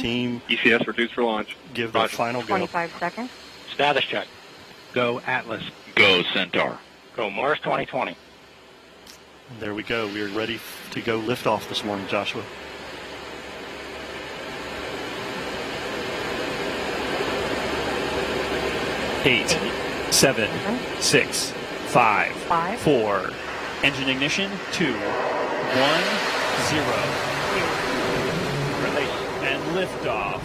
team ECS reduced for launch. give the final go. 25 seconds. Status check. Go Atlas. Go Centaur. Go Mars 2020. There we go. We are ready to go liftoff this morning, Joshua. Eight, 7, 6, 5, 4. Engine ignition. 2, 1, 0. Release. And liftoff.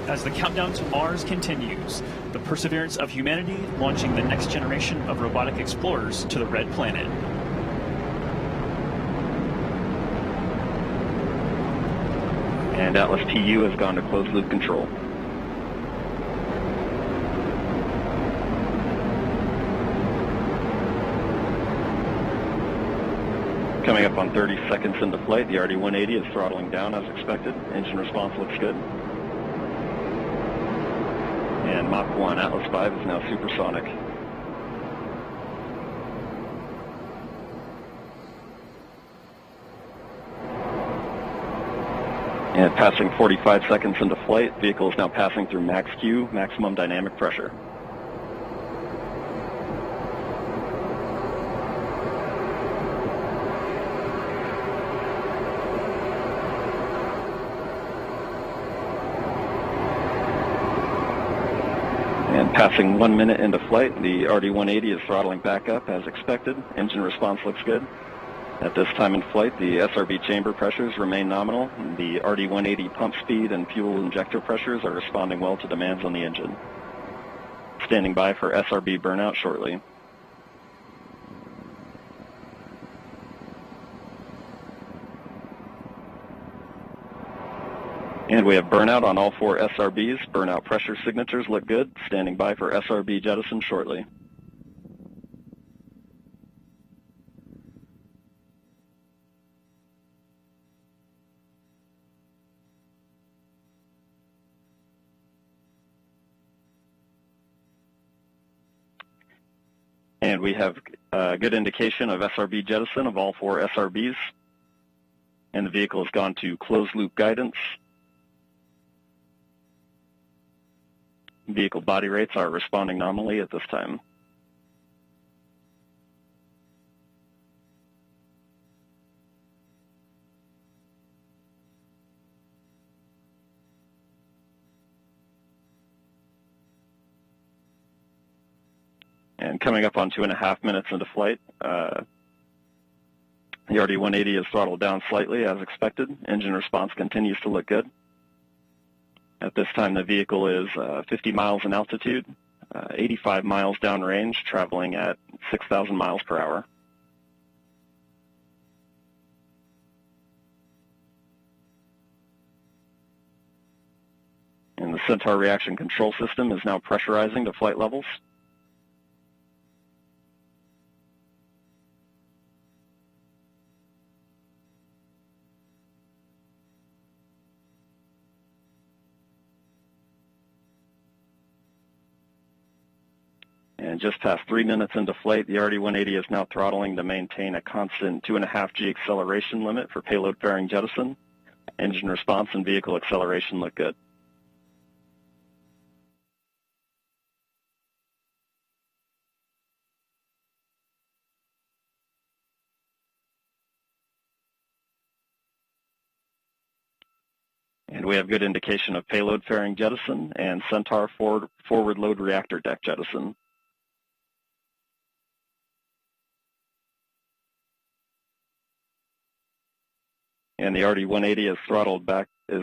As the countdown to Mars continues, the perseverance of humanity launching the next generation of robotic explorers to the Red Planet. And Atlas TU has gone to closed loop control. Coming up on 30 seconds into flight, the RD-180 is throttling down as expected. Engine response looks good. And Mach 1 Atlas V is now supersonic. And passing 45 seconds into flight, vehicle is now passing through max Q, maximum dynamic pressure. And passing 1 minute into flight, the RD-180 is throttling back up as expected. Engine response looks good. At this time in flight, the SRB chamber pressures remain nominal. The RD-180 pump speed and fuel injector pressures are responding well to demands on the engine. Standing by for SRB burnout shortly. And we have burnout on all 4 SRBs. Burnout pressure signatures look good. Standing by for SRB jettison shortly. And we have a good indication of SRB jettison of all 4 SRBs. And the vehicle has gone to closed loop guidance. Vehicle body rates are responding nominally at this time. And coming up on 2.5 minutes into flight, the RD-180 is throttled down slightly as expected. Engine response continues to look good. At this time, the vehicle is 50 miles in altitude, 85 miles downrange, traveling at 6,000 miles per hour. And the Centaur reaction control system is now pressurizing to flight levels. And just past 3 minutes into flight, the RD-180 is now throttling to maintain a constant 2.5 G acceleration limit for payload fairing jettison. Engine response and vehicle acceleration look good. And we have good indication of payload fairing jettison and Centaur forward load reactor deck jettison. And the RD-180 is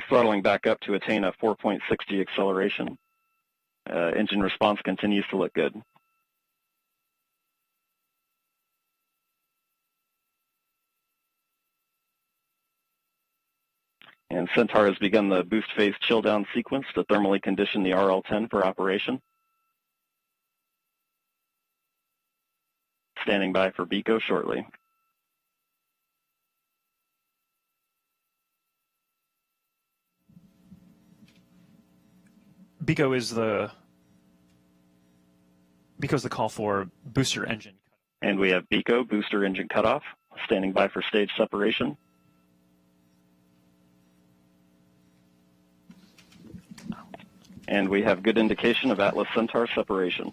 throttling back up to attain a 4.6 G acceleration. Engine response continues to look good. And Centaur has begun the boost phase chill down sequence to thermally condition the RL-10 for operation. Standing by for BECO shortly. BECO is the call for booster engine. And we have BECO, booster engine cutoff, standing by for stage separation. And we have good indication of Atlas Centaur separation.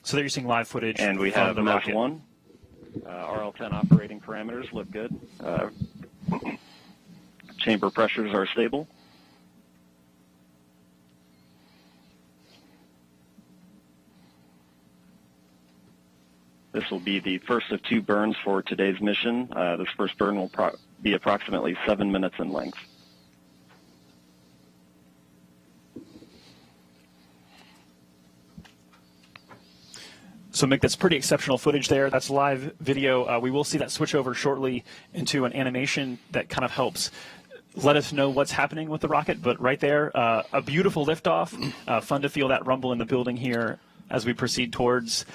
So there you're seeing live footage. And we from have the MES rocket. 1. RL-10 operating parameters look good. Chamber pressures are stable. This will be the first of 2 burns for today's mission. This first burn will be approximately 7 minutes in length. So, Mick, that's pretty exceptional footage there. That's live video. We will see that switch over shortly into an animation that kind of helps let us know what's happening with the rocket. But right there, a beautiful liftoff. Fun to feel that rumble in the building here as we proceed towards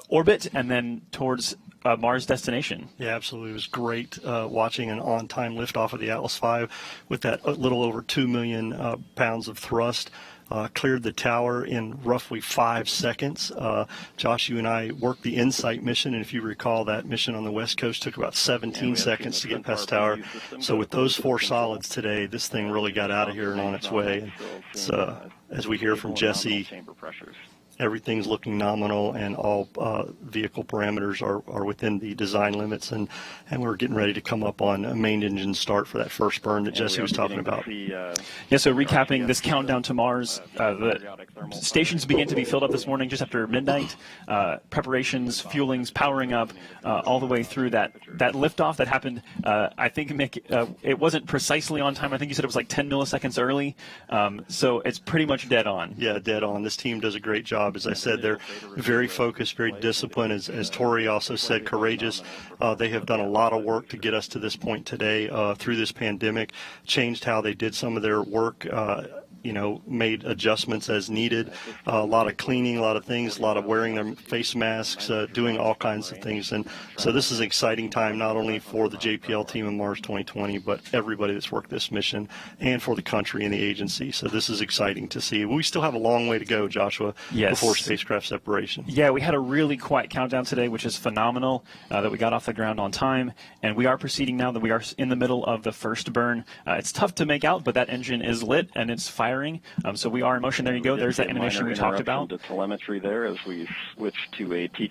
orbit and then towards Mars destination. Yeah, absolutely. It was great watching an on-time liftoff of the Atlas V with that little over 2 million pounds of thrust. Cleared the tower in roughly 5 seconds. Josh, you and I worked the InSight mission, and if you recall, that mission on the West Coast took about 17 seconds to get past tower. So with those 4 solids today, this thing really got out of here and on its way. It's, as we hear from Jesse, everything's looking nominal, and all vehicle parameters are within the design limits, and we're getting ready to come up on a main engine start for that first burn that Jesse was talking about. Yeah, so recapping this countdown to Mars, the stations began to be filled up this morning just after midnight. Preparations, fuelings, powering up, all the way through that liftoff that happened. I think, Mick, it wasn't precisely on time. I think you said it was like 10 milliseconds early. So it's pretty much dead on. Yeah, dead on. This team does a great job. As I said, they're very focused, very disciplined. As Tori also said, courageous. They have done a lot of work to get us to this point today through this pandemic, changed how they did some of their work, made adjustments as needed, a lot of cleaning, a lot of things, a lot of wearing their face masks, doing all kinds of things. And so this is an exciting time, not only for the JPL team in Mars 2020, but everybody that's worked this mission, and for the country and the agency. So this is exciting to see. We still have a long way to go, Joshua, before spacecraft separation. Yeah, we had a really quiet countdown today, which is phenomenal, that we got off the ground on time. And we are proceeding now that we are in the middle of the first burn. It's tough to make out, but that engine is lit and it's firing. So we are in motion. There you go. There's that animation we talked about. The telemetry there as we switch to a T